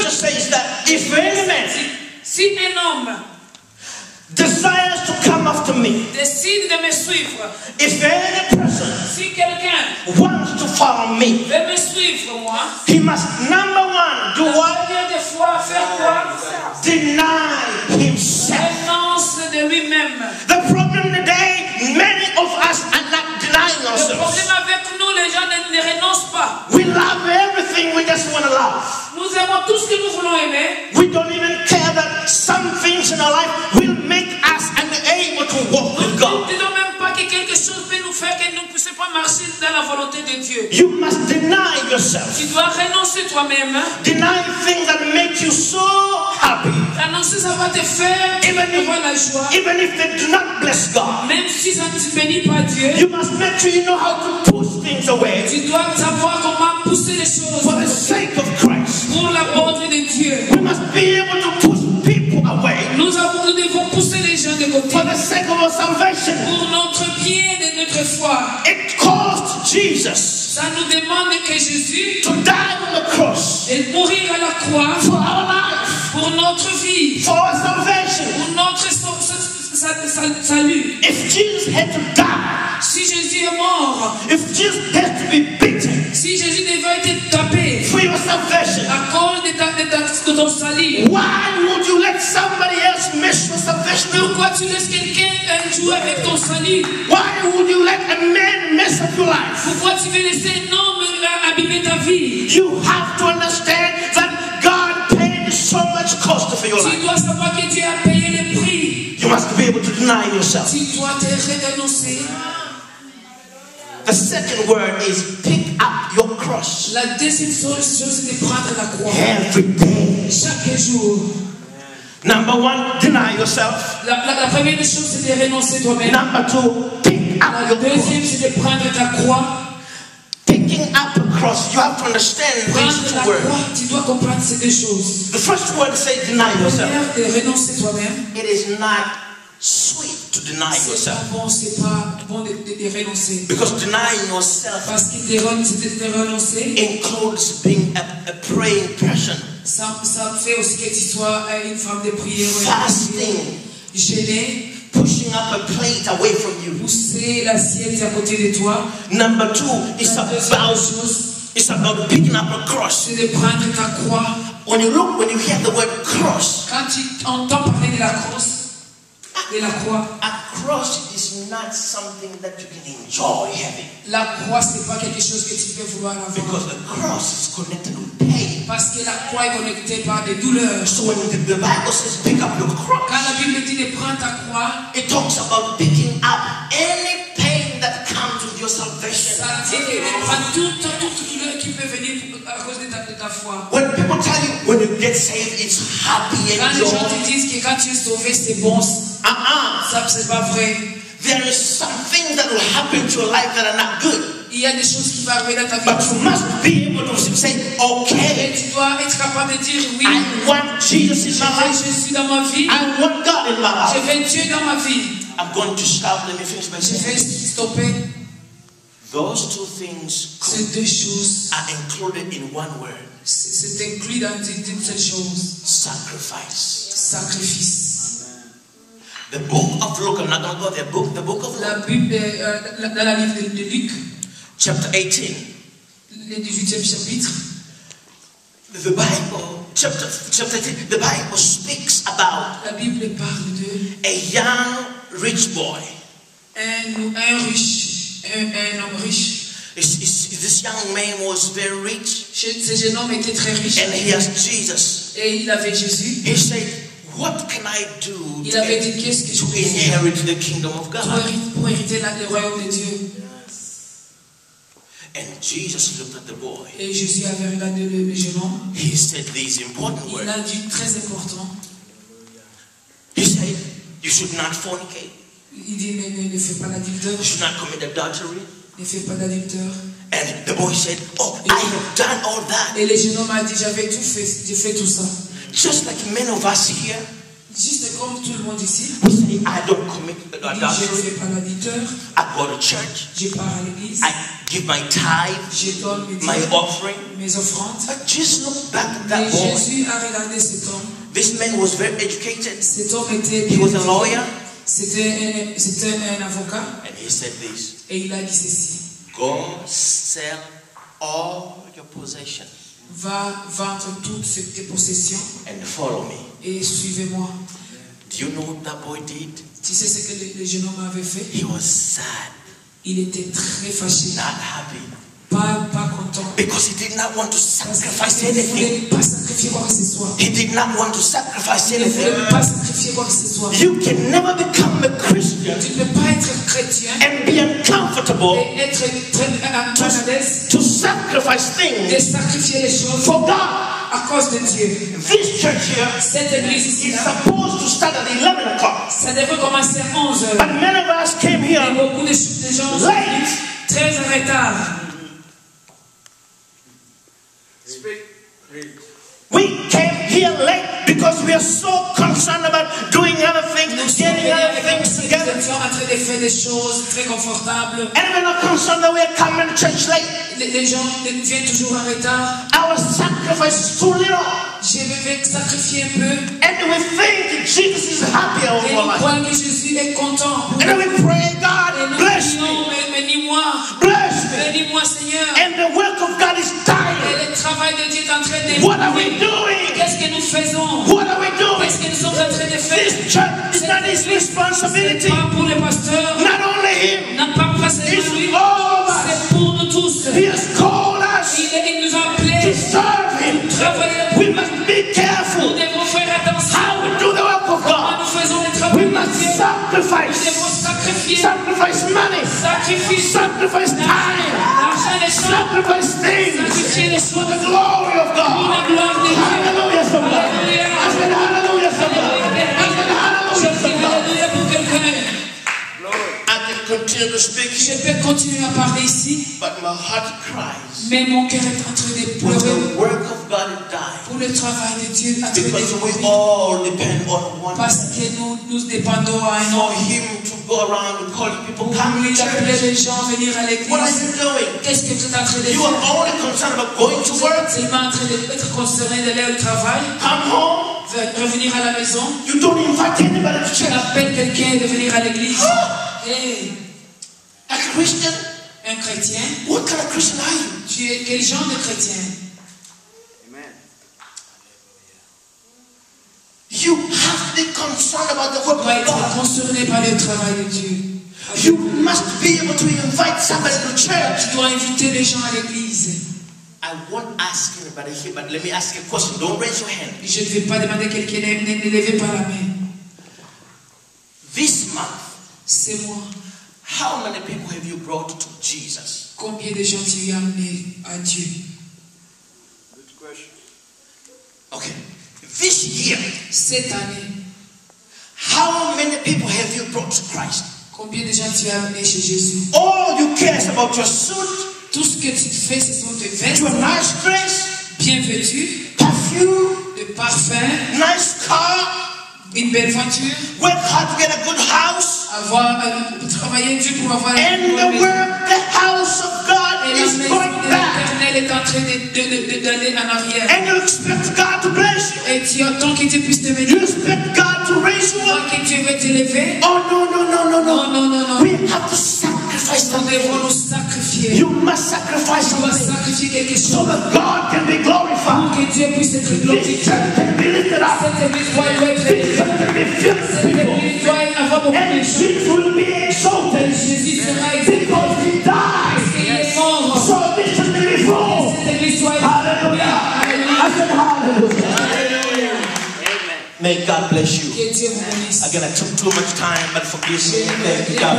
scripture says that if any man Si un homme desires to come after me, décide de me suivre, if any person si quelqu'un wants to follow me, veut me suivre, moi, he must, number one, do what? première des fois, faire quoi? Deny himself. Renonce de lui-même. The problem today, many of us are not denying Le ourselves. problème avec nous, les gens ne renoncent pas. We love everything we just want to love. Nous aimons tout ce que nous voulons aimer. We don't even care that some things in our life will make us unable to walk with Nous God. ne disons même pas que quelque chose peut nous faire que nous ne puissions pas marcher dans la volonté de Dieu. You must deny yourself. Tu dois renoncer toi-même. Deny things that make you so happy. Renoncer, ça va te faire avoir la joie. Even if they do not bless God. Même si ça ne te bénit pas Dieu, You must make sure you know how to push things away tu dois savoir comment pousser les choses for the sake of Christ. pour la bonté de Dieu. We must be able to push people away Nous devons pousser les gens de côté for the sake of our salvation. pour notre bien de notre foi. It cost Jesus Ça nous demande que Jésus to die on the cross de mourir à la croix for our life, pour notre vie, for our salvation. pour notre salut. If Jesus had to die, Si Jésus est mort, if Jesus had to be beaten si Jésus devait être tapé for your salvation, à cause de ton salut, why would you let somebody else miss your salvation? pourquoi tu laisses quelqu'un jouer avec ton salut? Why would you let a man mess up your life? Pourquoi tu veux laisser un homme abîmer ta vie? You have to understand that God paid so much cost for your Tu life. dois savoir que Dieu a payé le prix. You must be able to deny yourself. Tu dois te renoncer. The second word is pick up your cross La deuxième chose, c'est de prendre la croix. every day. Chaque jour. Number one, deny yourself. La première des choses, c'est de renoncer toi-même. Number two, pick up La your deuxième, cross. c'est de prendre ta croix. Picking up a cross, you have to understand Prendre these la two words. croix, tu dois comprendre ces deux choses. The first word says deny La yourself. première, de renoncer toi-même. It is not sweet to deny C'est yourself. pas bon, c'est pas bon de renoncer. Because denying yourself Parce que de renoncer, includes being a praying person, ça fait aussi que tu sois une femme de prière. fasting, Gêner, pushing up a plate away from you. pousser l'assiette à côté de toi. Number two, La deuxième chose, it's about picking up a cross. c'est de prendre ta croix. When you hear the word cross, Quand tu entends parler de la croix, a cross is not something that you can enjoy having. la croix, c'est pas quelque chose que tu peux vouloir avoir. Because the cross is connected with pain. Parce que la croix est connectée par des douleurs. So when the Bible says pick up your cross, Quand la Bible dit de prendre ta croix, it talks about picking up any pain that comes with your salvation. ça dit que de prendre toute douleur qui peut venir à cause de ta foi. When people tell you when you get saved, it's happy Quand and les gens joy. te disent que quand tu es sauvé, c'est bon, ça c'est pas vrai. There is some things that will happen to your life that are not good. Il y a des choses qui vont arriver dans ta vie. But you must be able to say, Et okay, tu dois être capable de dire oui. I want Jesus in Je my veux life. Jésus dans ma vie. I want God in my Je life. veux Dieu dans ma vie. I'm going to stop. Let me finish by Je vais saying stopper. those two things Ces deux choses, are included in one word: c'est inclus dans une seule chose. sacrifice. Sacrifice. The book of Luke, I'm not going to go there. The book of La Luke, Bible, dans la livre de Luc, chapter 18. le 18e chapitre, The Bible, chapter 18, the Bible speaks about la Bible parle de a young rich boy. un homme riche. This young man was very rich, Ce jeune homme était très riche and he has Jesus. et il avait Jésus. He said, what can I do Il avait dit qu'est-ce que je to peux faire inherit the kingdom of God? pour hériter le royaume de Dieu. And Jesus looked at the boy. Et Jésus avait regardé le jeune homme. He said these important Il words. a dit très important. He said, you should not fornicate. Il dit ne fais pas l'adultère. You should not commit adultery. Ne fais pas d'adultère. And the boy said, oh, I have done all that. Et le jeune homme a dit j'avais tout fait, j'ai fait tout ça. Just like many of us here, Juste comme tout le monde ici. we say, I don't commit Il dit je ne adultery. fais pas l'adultère. I go to church. Je pars à l'église. I give my tithe, je donne my offering. mes offrandes. But Jesus looked back at that Mais boy. Jésus a regardé cet homme. This man was very educated. Cet homme était He was a lawyer. C'était un avocat. And he said this. Et il a dit ceci. Go sell all your possessions Va vendre toutes tes possessions and follow me. et suivez-moi. Do you know what that boy did? Tu sais ce que le jeune homme avait fait? He was sad, Il était très fâché, not happy. pas content. Because he did not want to sacrifice Il ne anything. voulait pas sacrifier quoi que ce soit. He did not want to sacrifice Il ne voulait anything. pas sacrifier quoi que ce soit. You can never become a Christian Tu ne peux pas être chrétien and be uncomfortable et être très mal à l'aise to sacrifice de things sacrifier les choses for God. à cause de Dieu. This church here Cette église is ici, supposed to start at 11 o'clock. ça devrait commencer à 11 heures. But many of us came Et here beaucoup de gens sont late. venus très en retard. We came here late because we are so concerned about doing other things, getting other things Nous together. étions en train de faire des choses très confortables. And we're not concerned that we are coming to church late. Les gens viennent toujours en retard. Our sacrifice is too little. Je vais sacrifier un peu. And we think Jesus is happy Et over nous our life. croyons que Jésus est content. And then we pray, Et God, nous bless prions, me, bénis-moi. bless me. Bénis-moi, Seigneur. And the work of God is dying. Et le travail de Dieu est en train de... What are we doing? Qu'est-ce que nous faisons? What are we doing? Qu'est-ce que nous sommes en train de faire? This church is not his C'est responsibility. pas pour le pasteur. Not only him. N'a pas passé It's pour lui. all of us. C'est pour nous tous. He has called us Il nous a to appelés. serve him. Travailler. We must be Nous careful devons faire attention. how we do the work of Quand God. nous faisons le We travail de must Dieu, nous sacrifice. devons sacrifier. Sacrifice money. Sacrifier. Sacrifice time. L'argent, les choses. Sacrifice things Sacrifier les for choses. the glory of Pour la God. gloire de Dieu. Hallelujah, somebody. I said hallelujah, somebody. I said Je hallelujah, dis somebody. alléluia pour quelqu'un. I can continue to speak Je here, peux continuer à parler ici, but my heart cries. mais mon cœur est en train de When pleurer the work of God is dying, pour le travail de Dieu en train de because we mourir. all depend on one Parce man. que nous dépendons à un For homme. him to go around and call people Pour come lui to d'appeler church. les gens à venir à What are l'église. you doing? Qu'est-ce que vous êtes en train de You are faire? only concerned about going to Vous work, êtes seulement en train d'être concerné d'aller au travail, come home. revenir à la maison. You don't invite anybody to Tu church. appelles quelqu'un de venir à l'église. Hey, A Christian? un chrétien, What kind of Christian are you? tu es quel genre de chrétien? You have to be concerned about the work Tu dois of être God. concerné par le travail de Dieu. You must be able to invite somebody to church. Tu dois inviter les gens à l'église. I won't ask anybody here, but let me ask you a question. Don't raise your hand. Je ne vais pas demander à quelqu'un, ne levez pas la main. This month, C'est moi. how many people have you brought to Jesus? Combien de gens tu as amené à Dieu? Okay. This year, Cette année, how many people have you brought to Christ? combien de gens tu as amené chez Jésus? All you care is about your suit, Tout ce que tu fais, ce sont tes vestes, your nice dress, bien vêtues, perfume, de parfum, nice car, une belle voiture, work hard to get a good house, travailler dur pour avoir and une the bonne maison. work, the house of God Et la is maison going de back. l'Éternel est en train d'aller en arrière. And you expect God to bless you. Et tu attends que Dieu puisse te You bénir. expect God to raise you up. Que Dieu veut t'élever. Oh no, no, no, no, Non, no. non, non, non. We have to sacrifice Nous devons something. nous sacrifier. You must sacrifice Tu dois something sacrifier quelque so chose that God can be pour glorified. que Dieu puisse être This glorifié. church can be lifted up. Cette église doit être This élevée. church can be filled with Cette people. église doit avoir beaucoup de And gens. Jesus will be Et exalted Jésus sera exalté. because he died. Il est mort. So this should be full. Cette église doit être Hallelujah. Alléluia. I said hallelujah. May God bless you. Que Dieu vous bénisse. Again, I took too much time, but forgive me. Thank you. God bless you.